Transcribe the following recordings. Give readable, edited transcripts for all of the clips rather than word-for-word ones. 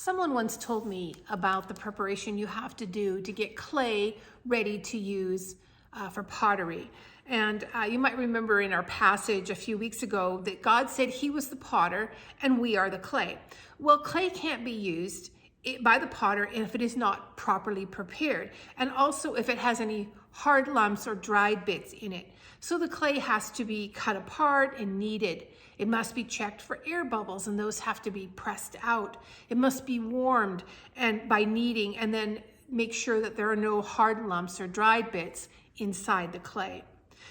Someone once told me about the preparation you have to do to get clay ready to use for pottery. And you might remember in our passage a few weeks ago that God said he was the potter and we are the clay. Well, clay can't be used by the potter if it is not properly prepared, and also if it has any hard lumps or dried bits in it. So the clay has to be cut apart and kneaded. It must be checked for air bubbles, and those have to be pressed out. It must be warmed and by kneading, and then make sure that there are no hard lumps or dried bits inside the clay.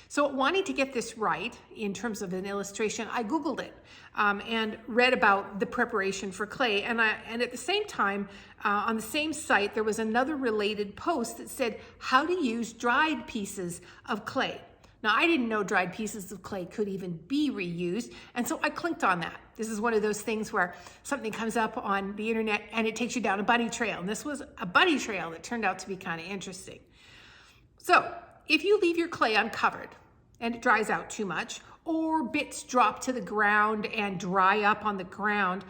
So wanting to get this right in terms of an illustration, I Googled it and read about the preparation for clay. And at the same time, on the same site, there was another related post that said how to use dried pieces of clay. Now, I didn't know dried pieces of clay could even be reused, and so I clicked on that. This is one of those things where something comes up on the internet and it takes you down a bunny trail. And this was a bunny trail that turned out to be kind of interesting. So if you leave your clay uncovered and it dries out too much, or bits drop to the ground and dry up on the ground,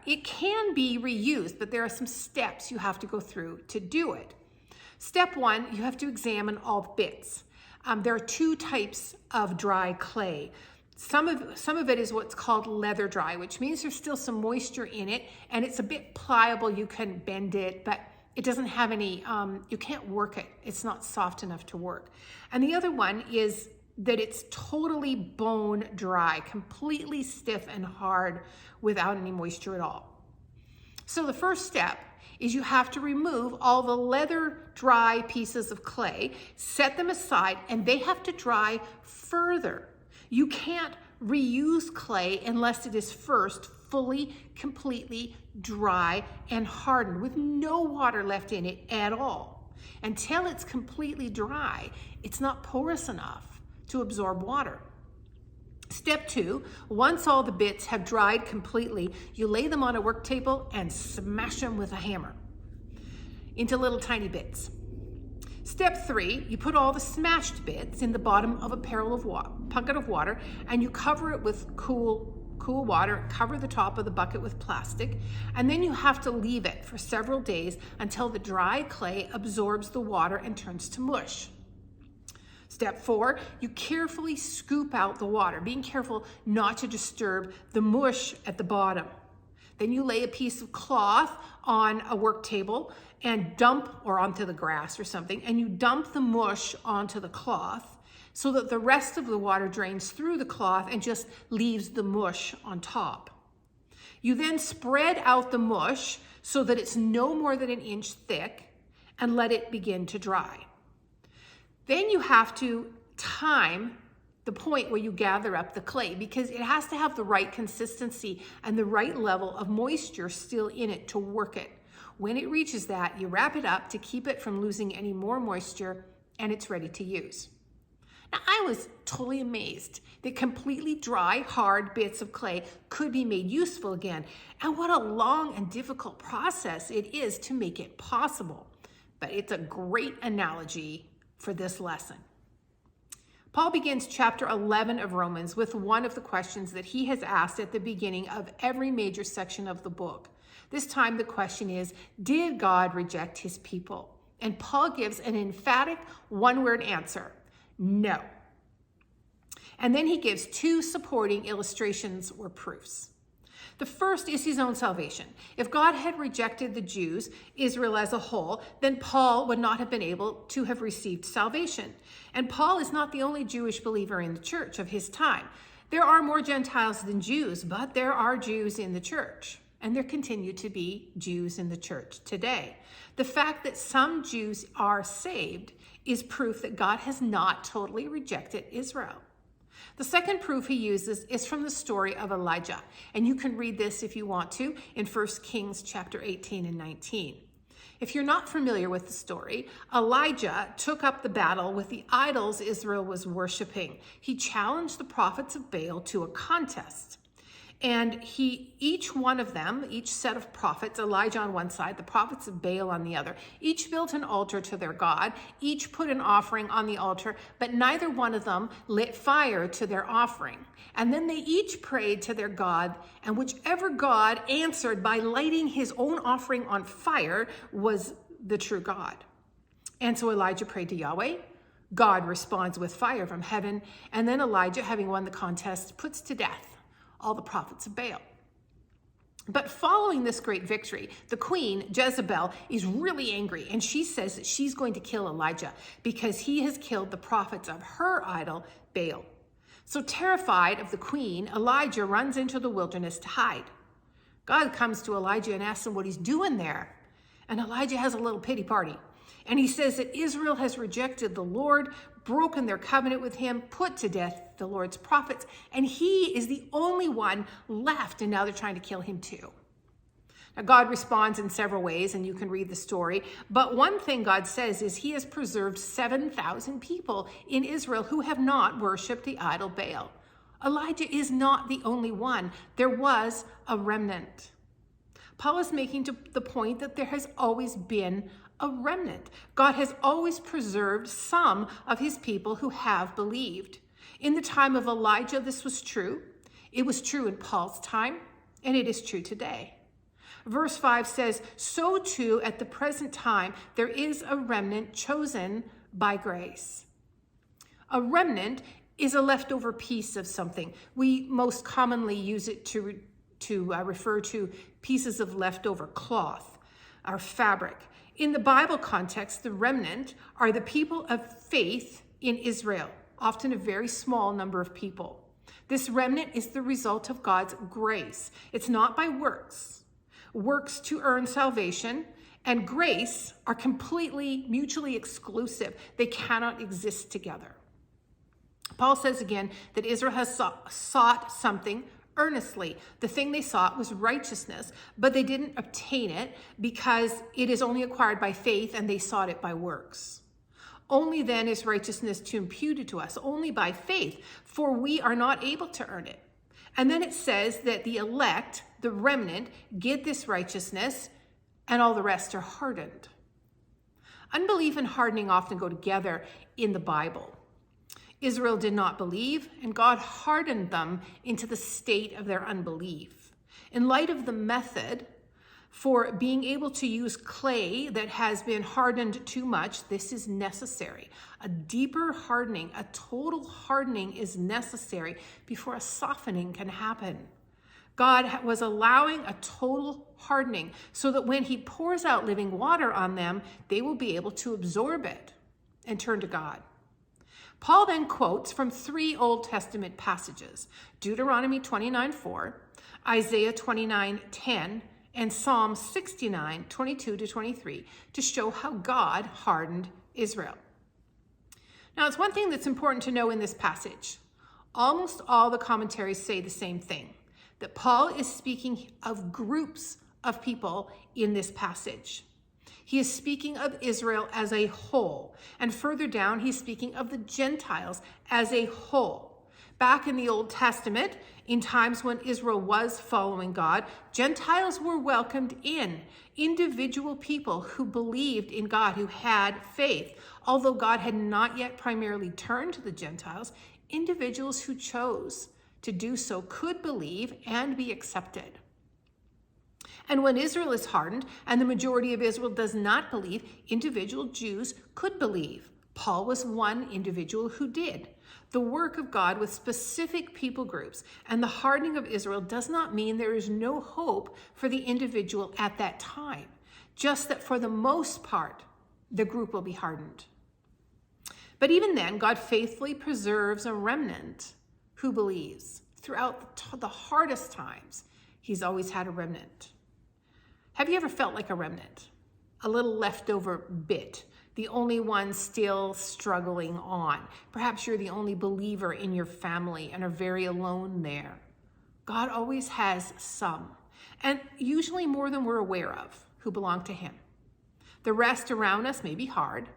it can be reused, but there are some steps you have to go through to do it. Step one, you have to examine all bits. There are two types of dry clay. Some of it is what's called leather dry, which means there's still some moisture in it and it's a bit pliable. You can bend it, but it doesn't have any, you can't work it. It's not soft enough to work. And the other one is that it's totally bone dry, completely stiff and hard without any moisture at all. So the first step is you have to remove all the leather dry pieces of clay, set them aside, and they have to dry further. You can't reuse clay unless it is first fully, completely dry and hardened with no water left in it at all. Until it's completely dry, it's not porous enough to absorb water. Step two, once all the bits have dried completely, you lay them on a work table and smash them with a hammer into little tiny bits. Step three, you put all the smashed bits in the bottom of a bucket of water and you cover it with cool water, cover the top of the bucket with plastic, and then you have to leave it for several days until the dry clay absorbs the water and turns to mush. Step four, you carefully scoop out the water, being careful not to disturb the mush at the bottom. Then you lay a piece of cloth on a work table and or onto the grass or something, and you dump the mush onto the cloth so that the rest of the water drains through the cloth and just leaves the mush on top. You then spread out the mush so that it's no more than an inch thick and let it begin to dry. Then you have to time the point where you gather up the clay because it has to have the right consistency and the right level of moisture still in it to work it. When it reaches that, you wrap it up to keep it from losing any more moisture and it's ready to use. Now, I was totally amazed that completely dry, hard bits of clay could be made useful again. And what a long and difficult process it is to make it possible. But it's a great analogy for this lesson. Paul begins chapter 11 of Romans with one of the questions that he has asked at the beginning of every major section of the book. This time the question is, did God reject his people? And Paul gives an emphatic one-word answer, no. And then he gives two supporting illustrations or proofs. The first is his own salvation. If God had rejected the Jews, Israel as a whole, then Paul would not have been able to have received salvation. And Paul is not the only Jewish believer in the church of his time. There are more Gentiles than Jews, but there are Jews in the church. And there continue to be Jews in the church today. The fact that some Jews are saved is proof that God has not totally rejected Israel. The second proof he uses is from the story of Elijah. And you can read this if you want to in 1 Kings chapter 18 and 19. If you're not familiar with the story, Elijah took up the battle with the idols Israel was worshiping. He challenged the prophets of Baal to a contest. And each one of them, each set of prophets, Elijah on one side, the prophets of Baal on the other, each built an altar to their God, each put an offering on the altar, but neither one of them lit fire to their offering. And then they each prayed to their God, and whichever God answered by lighting his own offering on fire was the true God. And so Elijah prayed to Yahweh. God responds with fire from heaven, and then Elijah, having won the contest, puts to death all the prophets of Baal. But following this great victory, the queen, Jezebel, is really angry, and she says that she's going to kill Elijah because he has killed the prophets of her idol, Baal. So terrified of the queen, Elijah runs into the wilderness to hide. God comes to Elijah and asks him what he's doing there. And Elijah has a little pity party. And he says that Israel has rejected the Lord, broken their covenant with him, put to death the Lord's prophets, and he is the only one left, and now they're trying to kill him too. Now, God responds in several ways, and you can read the story, but one thing God says is he has preserved 7,000 people in Israel who have not worshipped the idol Baal. Elijah is not the only one. There was a remnant. Paul is making the point that there has always been a remnant. God has always preserved some of his people who have believed. In the time of Elijah, this was true. It was true in Paul's time, and it is true today. Verse 5 says, "So too at the present time there is a remnant chosen by grace." A remnant is a leftover piece of something. We most commonly use it to refer to pieces of leftover cloth or fabric. In the Bible context, the remnant are the people of faith in Israel, often a very small number of people. This remnant is the result of God's grace. It's not by works. Works to earn salvation and grace are completely mutually exclusive. They cannot exist together. Paul says again that Israel has sought something earnestly. The thing they sought was righteousness, but they didn't obtain it because it is only acquired by faith, and they sought it by works. Only then is righteousness imputed to us, only by faith, for we are not able to earn it. And then it says that the elect, the remnant, get this righteousness, and all the rest are hardened. Unbelief and hardening often go together in the Bible. Israel did not believe, and God hardened them into the state of their unbelief. In light of the method for being able to use clay that has been hardened too much, this is necessary. A deeper hardening, a total hardening is necessary before a softening can happen. God was allowing a total hardening so that when he pours out living water on them, they will be able to absorb it and turn to God. Paul then quotes from 3 Old Testament passages, Deuteronomy 29:4, Isaiah 29:10, and Psalm 69:22-23, to show how God hardened Israel. Now, it's one thing that's important to know in this passage. Almost all the commentaries say the same thing, that Paul is speaking of groups of people in this passage. He is speaking of Israel as a whole. And further down, he's speaking of the Gentiles as a whole. Back in the Old Testament, in times when Israel was following God, Gentiles were welcomed in. Individual people who believed in God, who had faith. Although God had not yet primarily turned to the Gentiles, individuals who chose to do so could believe and be accepted. And when Israel is hardened and the majority of Israel does not believe, individual Jews could believe. Paul was one individual who did. The work of God with specific people groups and the hardening of Israel does not mean there is no hope for the individual at that time, just that for the most part, the group will be hardened. But even then, God faithfully preserves a remnant who believes. Throughout the hardest times, he's always had a remnant. Have you ever felt like a remnant? A little leftover bit, the only one still struggling on. Perhaps you're the only believer in your family and are very alone there. God always has some, and usually more than we're aware of, who belong to him. The rest around us may be hard,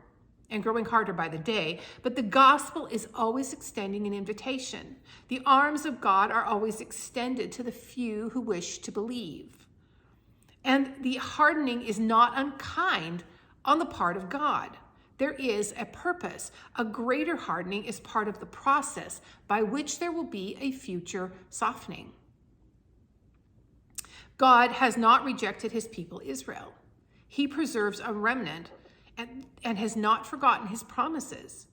and growing harder by the day, but the gospel is always extending an invitation. The arms of God are always extended to the few who wish to believe. And the hardening is not unkind on the part of God. There is a purpose. A greater hardening is part of the process by which there will be a future softening. God has not rejected his people Israel. He preserves a remnant and has not forgotten his promises.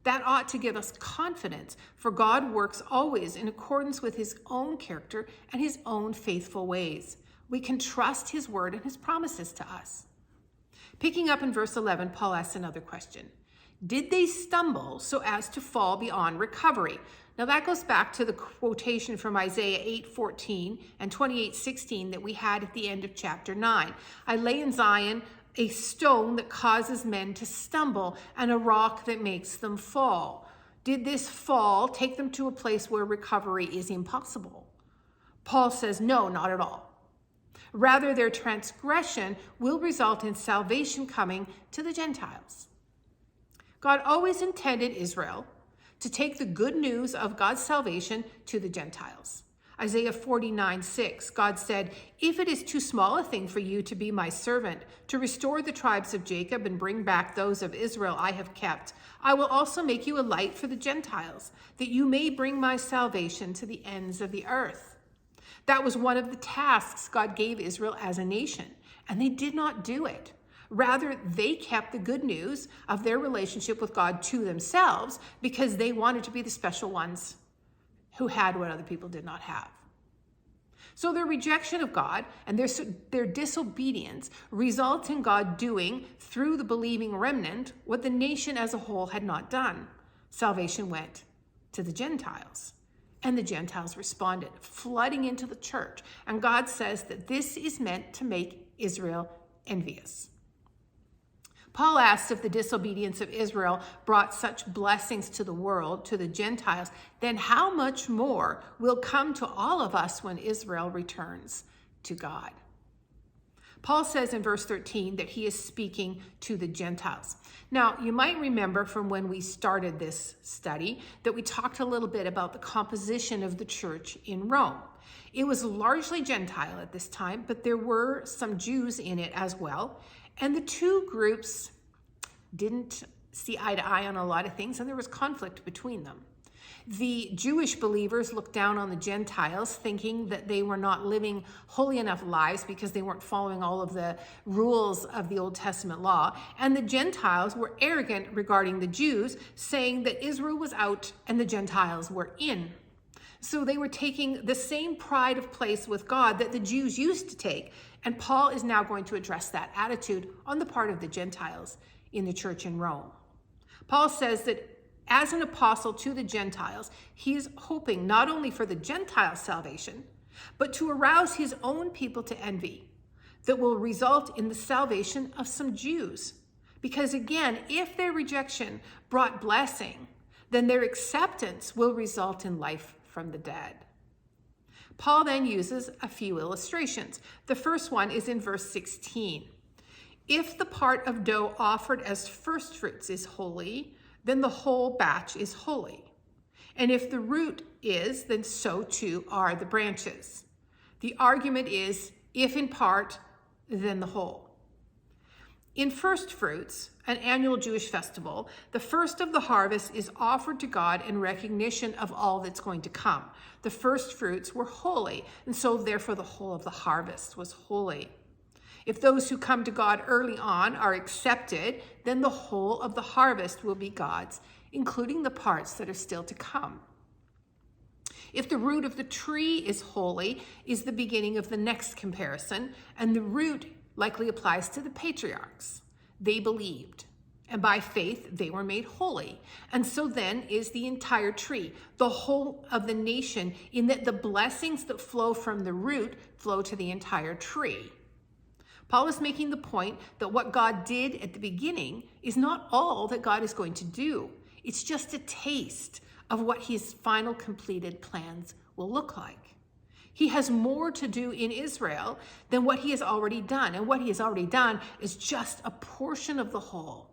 That ought to give us confidence, for God works always in accordance with his own character and his own faithful ways. We can trust his word and his promises to us. Picking up in verse 11, Paul asks another question. Did they stumble so as to fall beyond recovery? Now that goes back to the quotation from Isaiah 8:14 and 28:16 that we had at the end of chapter 9. I lay in Zion a stone that causes men to stumble and a rock that makes them fall. Did this fall take them to a place where recovery is impossible? Paul says no, not at all. Rather, their transgression will result in salvation coming to the Gentiles. God always intended Israel to take the good news of God's salvation to the Gentiles. Isaiah 49:6, God said, if it is too small a thing for you to be my servant, to restore the tribes of Jacob and bring back those of Israel I have kept, I will also make you a light for the Gentiles, that you may bring my salvation to the ends of the earth. That was one of the tasks God gave Israel as a nation, and they did not do it. Rather, they kept the good news of their relationship with God to themselves because they wanted to be the special ones who had what other people did not have. So their rejection of God and their disobedience results in God doing, through the believing remnant, what the nation as a whole had not done. Salvation went to the Gentiles. And the Gentiles responded, flooding into the church. And God says that this is meant to make Israel envious. Paul asks if the disobedience of Israel brought such blessings to the world, to the Gentiles, then how much more will come to all of us when Israel returns to God? Paul says in verse 13 that he is speaking to the Gentiles. Now, you might remember from when we started this study that we talked a little bit about the composition of the church in Rome. It was largely Gentile at this time, but there were some Jews in it as well. And the two groups didn't see eye to eye on a lot of things, and there was conflict between them. The Jewish believers looked down on the Gentiles, thinking that they were not living holy enough lives because they weren't following all of the rules of the Old Testament law. And the Gentiles were arrogant regarding the Jews, saying that Israel was out and the Gentiles were in. So they were taking the same pride of place with God that the Jews used to take. And Paul is now going to address that attitude on the part of the Gentiles in the church in Rome. Paul says that as an apostle to the Gentiles, he is hoping not only for the Gentile salvation, but to arouse his own people to envy that will result in the salvation of some Jews. Because again, if their rejection brought blessing, then their acceptance will result in life from the dead. Paul then uses a few illustrations. The first one is in verse 16. If the part of dough offered as first fruits is holy, then the whole batch is holy. And if the root is, then so too are the branches. The argument is, if in part, then the whole. In first fruits, an annual Jewish festival, the first of the harvest is offered to God in recognition of all that's going to come. The first fruits were holy, and so therefore the whole of the harvest was holy. If those who come to God early on are accepted, then the whole of the harvest will be God's, including the parts that are still to come. If the root of the tree is holy, is the beginning of the next comparison, and the root likely applies to the patriarchs. They believed, and by faith they were made holy. And so then is the entire tree, the whole of the nation, in that the blessings that flow from the root flow to the entire tree. Paul is making the point that what God did at the beginning is not all that God is going to do. It's just a taste of what his final completed plans will look like. He has more to do in Israel than what he has already done. And what he has already done is just a portion of the whole.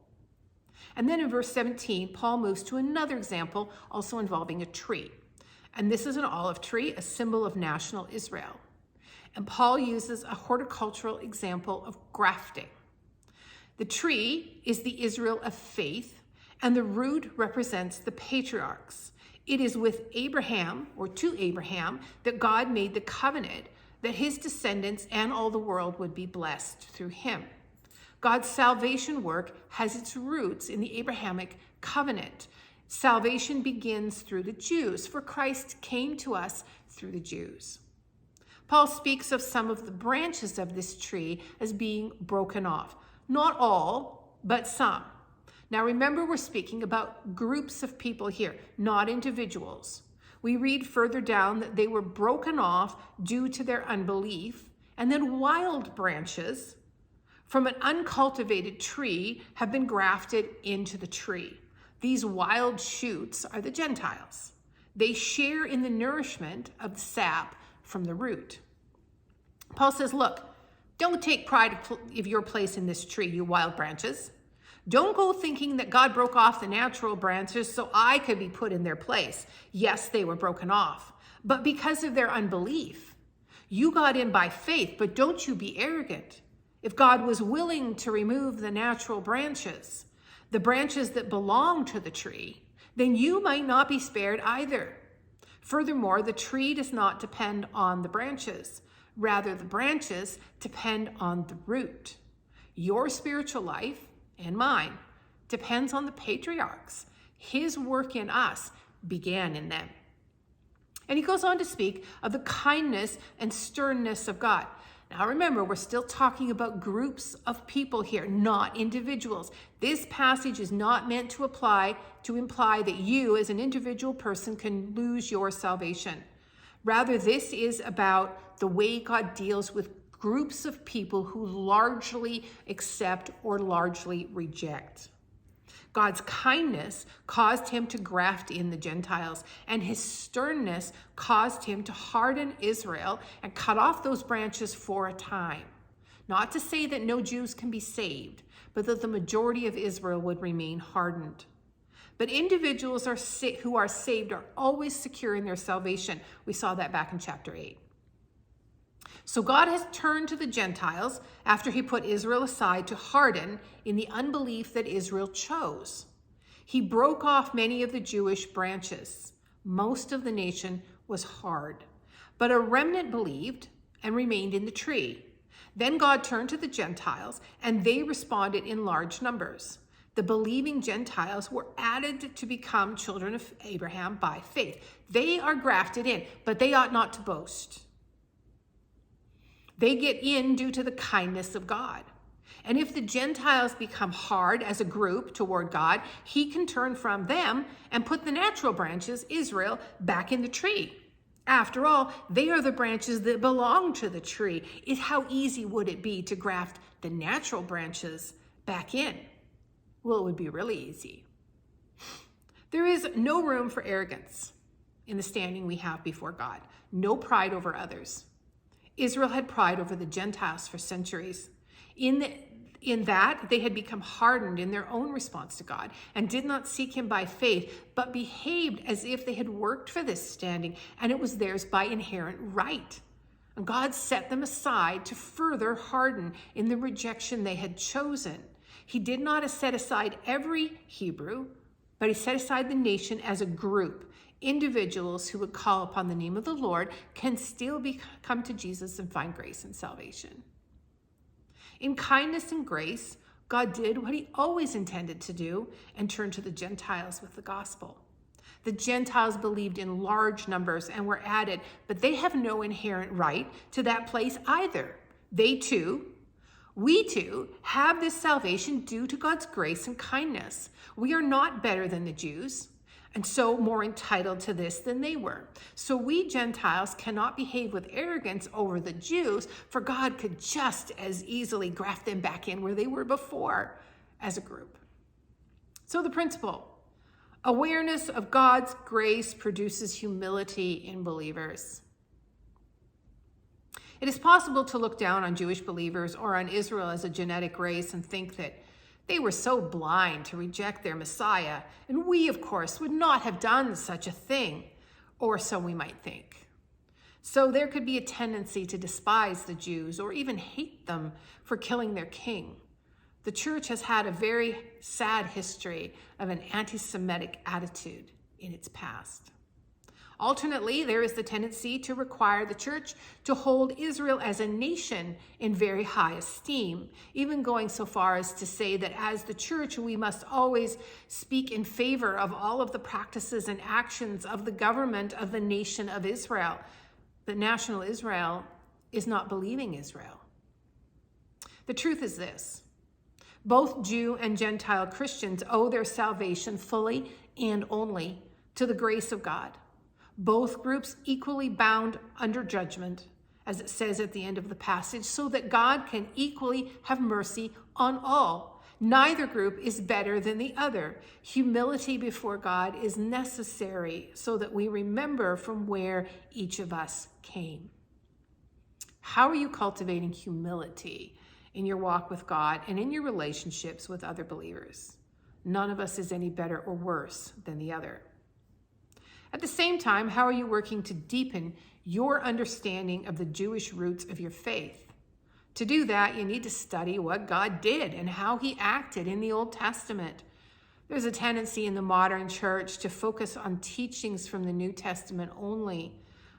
And then in verse 17, Paul moves to another example, also involving a tree. And this is an olive tree, a symbol of national Israel. And Paul uses a horticultural example of grafting. The tree is the Israel of faith, and the root represents the patriarchs. It is with Abraham, or to Abraham, that God made the covenant that his descendants and all the world would be blessed through him. God's salvation work has its roots in the Abrahamic covenant. Salvation begins through the Jews, for Christ came to us through the Jews. Paul speaks of some of the branches of this tree as being broken off. Not all, but some. Now remember, we're speaking about groups of people here, not individuals. We read further down that they were broken off due to their unbelief, and then wild branches from an uncultivated tree have been grafted into the tree. These wild shoots are the Gentiles. They share in the nourishment of the sap from the root. Paul says, look, don't take pride of your place in this tree, you wild branches. Don't go thinking that God broke off the natural branches so I could be put in their place. Yes, they were broken off, but because of their unbelief. You got in by faith, but don't you be arrogant. If God was willing to remove the natural branches, the branches that belong to the tree, then you might not be spared either. Furthermore, the tree does not depend on the branches. Rather, the branches depend on the root. Your spiritual life and mine depends on the patriarchs. His work in us began in them. And he goes on to speak of the kindness and sternness of God. Now remember, we're still talking about groups of people here, not individuals. This passage is not meant to imply that you as an individual person can lose your salvation. Rather, this is about the way God deals with groups of people who largely accept or largely reject. God's kindness caused him to graft in the Gentiles, and his sternness caused him to harden Israel and cut off those branches for a time. Not to say that no Jews can be saved, but that the majority of Israel would remain hardened. But individuals who are saved are always secure in their salvation. We saw that back in chapter 8. So God has turned to the Gentiles after he put Israel aside to harden in the unbelief that Israel chose. He broke off many of the Jewish branches. Most of the nation was hard, but a remnant believed and remained in the tree. Then God turned to the Gentiles, and they responded in large numbers. The believing Gentiles were added to become children of Abraham by faith. They are grafted in, but they ought not to boast. They get in due to the kindness of God. And if the Gentiles become hard as a group toward God, he can turn from them and put the natural branches, Israel, back in the tree. After all, they are the branches that belong to the tree. How easy would it be to graft the natural branches back in? Well, it would be really easy. There is no room for arrogance in the standing we have before God. No pride over others. Israel had pride over the Gentiles for centuries. In that, they had become hardened in their own response to God and did not seek him by faith, but behaved as if they had worked for this standing and it was theirs by inherent right. And God set them aside to further harden in the rejection they had chosen. He did not set aside every Hebrew, but he set aside the nation as a group. Individuals who would call upon the name of the Lord can still come to Jesus and find grace and salvation. In kindness and grace, God did what he always intended to do and turned to the Gentiles with the gospel. The Gentiles believed in large numbers and were added, but they have no inherent right to that place either. We too, have this salvation due to God's grace and kindness. We are not better than the Jews, and so more entitled to this than they were. So we Gentiles cannot behave with arrogance over the Jews, for God could just as easily graft them back in where they were before as a group. So the principle, awareness of God's grace produces humility in believers. It is possible to look down on Jewish believers or on Israel as a genetic race and think that They were so blind to reject their Messiah, and we, of course, would not have done such a thing, or so we might think. So there could be a tendency to despise the Jews or even hate them for killing their king. The church has had a very sad history of an anti-Semitic attitude in its past. Alternately, there is the tendency to require the church to hold Israel as a nation in very high esteem, even going so far as to say that as the church, we must always speak in favor of all of the practices and actions of the government of the nation of Israel. But national Israel is not believing Israel. The truth is this: both Jew and Gentile Christians owe their salvation fully and only to the grace of God. Both groups equally bound under judgment, as it says at the end of the passage, so that God can equally have mercy on all. Neither group is better than the other. Humility before God is necessary so that we remember from where each of us came. How are you cultivating humility in your walk with God and in your relationships with other believers? None of us is any better or worse than the other. At the same time, how are you working to deepen your understanding of the Jewish roots of your faith? To do that, you need to study what God did and how he acted in the Old Testament. There's a tendency in the modern church to focus on teachings from the New Testament only.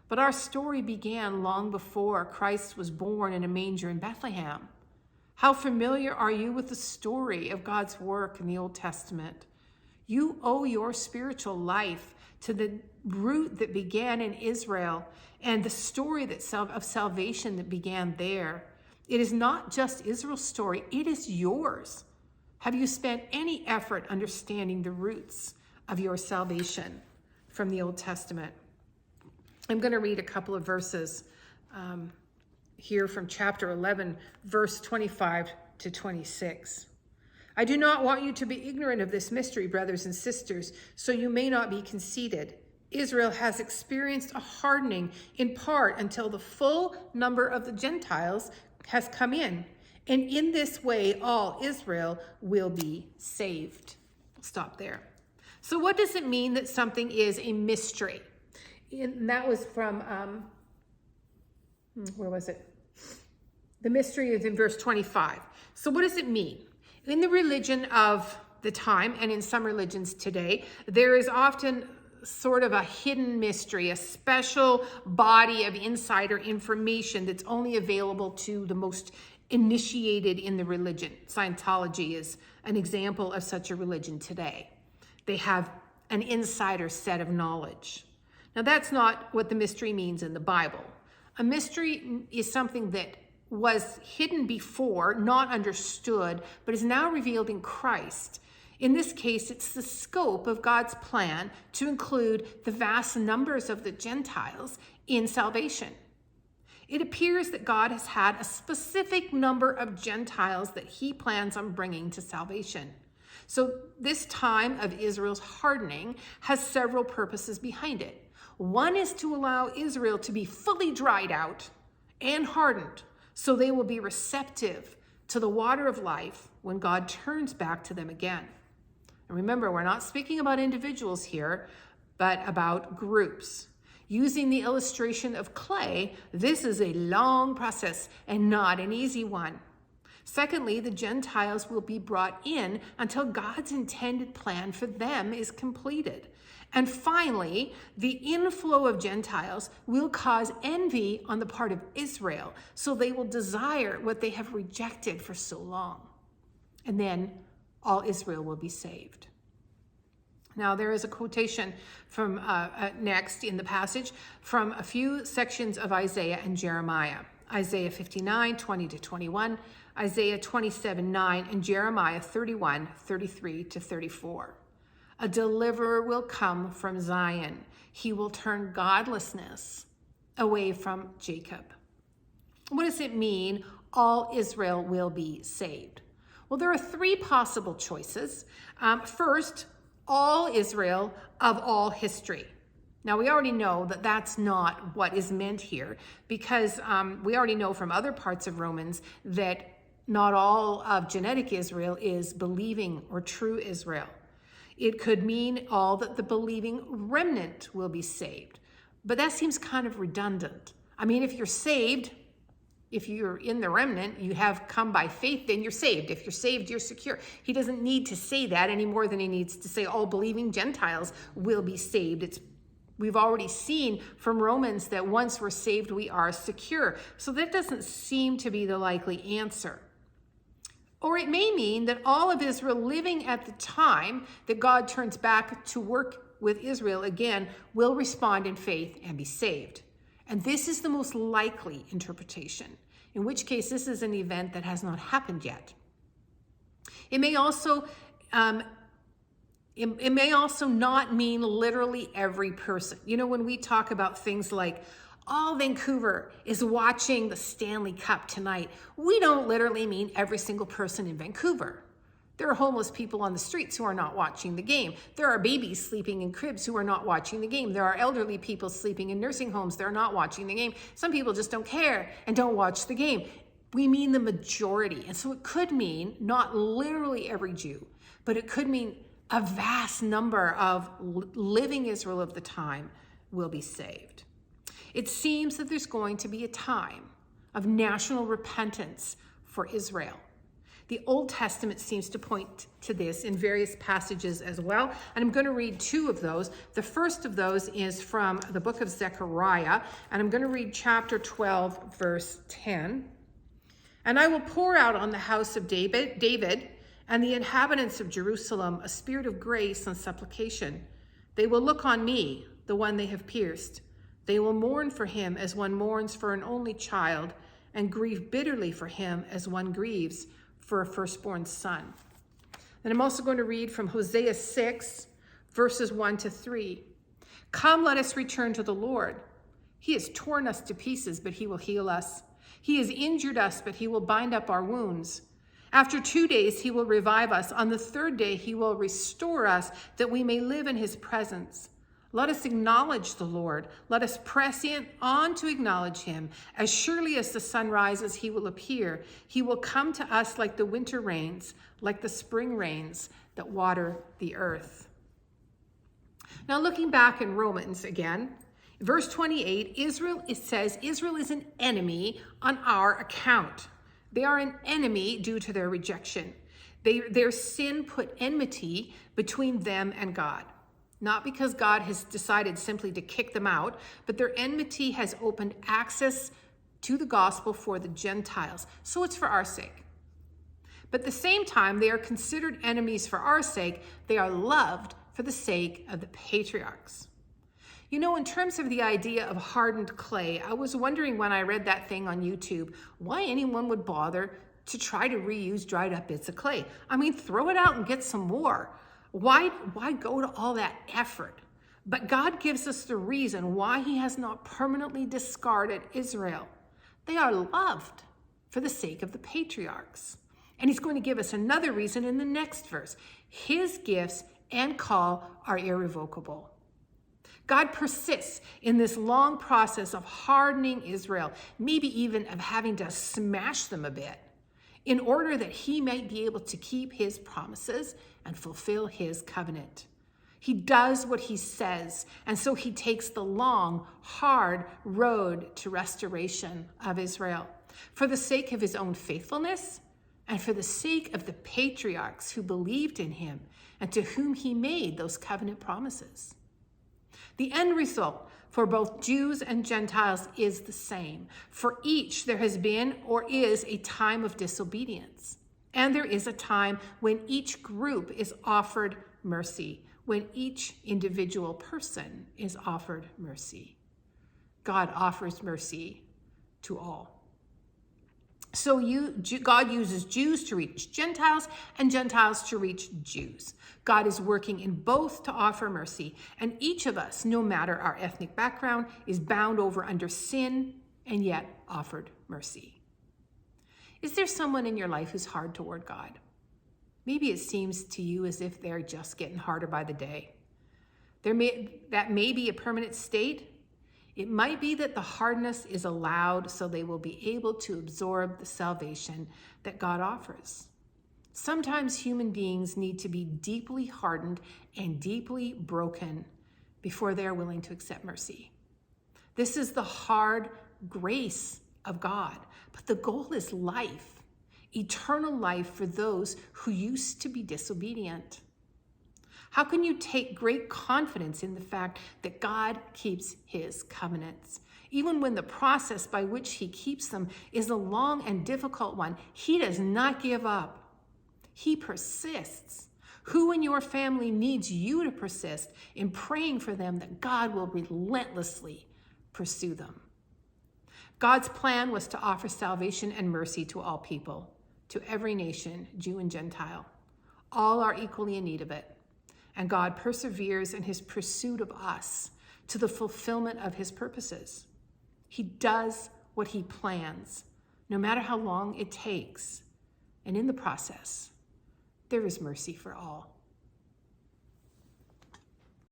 But our story began long before Christ was born in a manger in Bethlehem. How familiar are you with the story of God's work in the Old Testament? You owe your spiritual life to the root that began in Israel and the story of salvation that began there. It is not just Israel's story, it is yours. Have you spent any effort understanding the roots of your salvation from the Old Testament? I'm going to read a couple of verses here from chapter 11, verse 25 to 26. I do not want you to be ignorant of this mystery, brothers and sisters, so you may not be conceited. Israel has experienced a hardening in part until the full number of the Gentiles has come in. And in this way, all Israel will be saved. Stop there. So what does it mean that something is a mystery? And that was from, where was it? The mystery is in verse 25. So what does it mean? In the religion of the time, and in some religions today, there is often sort of a hidden mystery, a special body of insider information that's only available to the most initiated in the religion. Scientology is an example of such a religion today. They have an insider set of knowledge. Now, that's not what the mystery means in the Bible. A mystery is something that was hidden before, not understood, but is now revealed in Christ. In this case, it's the scope of God's plan to include the vast numbers of the Gentiles in salvation. It appears that God has had a specific number of Gentiles that he plans on bringing to salvation. So this time of Israel's hardening has several purposes behind it. One is to allow Israel to be fully dried out and hardened, so they will be receptive to the water of life when God turns back to them again. And remember, we're not speaking about individuals here, but about groups. Using the illustration of clay, this is a long process and not an easy one. Secondly, the Gentiles will be brought in until God's intended plan for them is completed. And finally, the inflow of Gentiles will cause envy on the part of Israel, so they will desire what they have rejected for so long. And then all Israel will be saved. Now, there is a quotation from next in the passage from a few sections of Isaiah and Jeremiah. Isaiah 59, 20 to 21, Isaiah 27, 9, and Jeremiah 31, 33 to 34. A deliverer will come from Zion. He will turn godlessness away from Jacob. What does it mean, all Israel will be saved? Well, there are three possible choices. First, all Israel of all history. Now, we already know that that's not what is meant here, because we already know from other parts of Romans that not all of genetic Israel is believing or true Israel. It could mean all that the believing remnant will be saved. But that seems kind of redundant. I mean, if you're saved, if you're in the remnant, you have come by faith, then you're saved. If you're saved, you're secure. He doesn't need to say that any more than he needs to say all believing Gentiles will be saved. We've already seen from Romans that once we're saved, we are secure. So that doesn't seem to be the likely answer. Or it may mean that all of Israel living at the time that God turns back to work with Israel again will respond in faith and be saved. And this is the most likely interpretation, in which case this is an event that has not happened yet. It may also not mean literally every person. You know, when we talk about things like all Vancouver is watching the Stanley Cup tonight, we don't literally mean every single person in Vancouver. There are homeless people on the streets who are not watching the game. There are babies sleeping in cribs who are not watching the game. There are elderly people sleeping in nursing homes. They're not watching the game. Some people just don't care and don't watch the game. We mean the majority. And so it could mean not literally every Jew, but it could mean a vast number of living Israel of the time will be saved. It seems that there's going to be a time of national repentance for Israel. The Old Testament seems to point to this in various passages as well. And I'm going to read two of those. The first of those is from the book of Zechariah. And I'm going to read chapter 12, verse 10. And I will pour out on the house of David and the inhabitants of Jerusalem a spirit of grace and supplication. They will look on me, the one they have pierced. They will mourn for him as one mourns for an only child, and grieve bitterly for him as one grieves for a firstborn son. And I'm also going to read from Hosea 6, verses 1 to 3. Come, let us return to the Lord. He has torn us to pieces, but he will heal us. He has injured us, but he will bind up our wounds. After 2 days, he will revive us. On the third day, he will restore us, that we may live in his presence. Let us acknowledge the Lord. Let us press on to acknowledge him. As surely as the sun rises, he will appear. He will come to us like the winter rains, like the spring rains that water the earth. Now, looking back in Romans again, verse 28, it says Israel is an enemy on our account. They are an enemy due to their rejection. Their sin put enmity between them and God. Not because God has decided simply to kick them out, but their enmity has opened access to the gospel for the Gentiles. So it's for our sake. But at the same time, they are considered enemies for our sake. They are loved for the sake of the patriarchs. You know, in terms of the idea of hardened clay, I was wondering when I read that thing on YouTube, why anyone would bother to try to reuse dried up bits of clay. I mean, throw it out and get some more. Why go to all that effort? But God gives us the reason why he has not permanently discarded Israel. They are loved for the sake of the patriarchs. And he's going to give us another reason in the next verse. His gifts and call are irrevocable. God persists in this long process of hardening Israel, maybe even of having to smash them a bit, in order that he might be able to keep his promises and fulfill his covenant. He does what he says, and so he takes the long, hard road to restoration of Israel for the sake of his own faithfulness and for the sake of the patriarchs who believed in him and to whom he made those covenant promises. The end result for both Jews and Gentiles is the same. For each, there has been or is a time of disobedience. And there is a time when each group is offered mercy, when each individual person is offered mercy. God offers mercy to all. So God uses Jews to reach Gentiles and Gentiles to reach Jews. God is working in both to offer mercy, and each of us, no matter our ethnic background, is bound over under sin and yet offered mercy. Is there someone in your life who's hard toward God? Maybe it seems to you as if they're just getting harder by the day. That may be a permanent state. It might be that the hardness is allowed so they will be able to absorb the salvation that God offers. Sometimes human beings need to be deeply hardened and deeply broken before they are willing to accept mercy. This is the hard grace of God, but the goal is life, eternal life for those who used to be disobedient. How can you take great confidence in the fact that God keeps his covenants? Even when the process by which he keeps them is a long and difficult one, he does not give up. He persists. Who in your family needs you to persist in praying for them that God will relentlessly pursue them? God's plan was to offer salvation and mercy to all people, to every nation, Jew and Gentile. All are equally in need of it. And God perseveres in his pursuit of us to the fulfillment of his purposes. He does what he plans, no matter how long it takes. And in the process, there is mercy for all.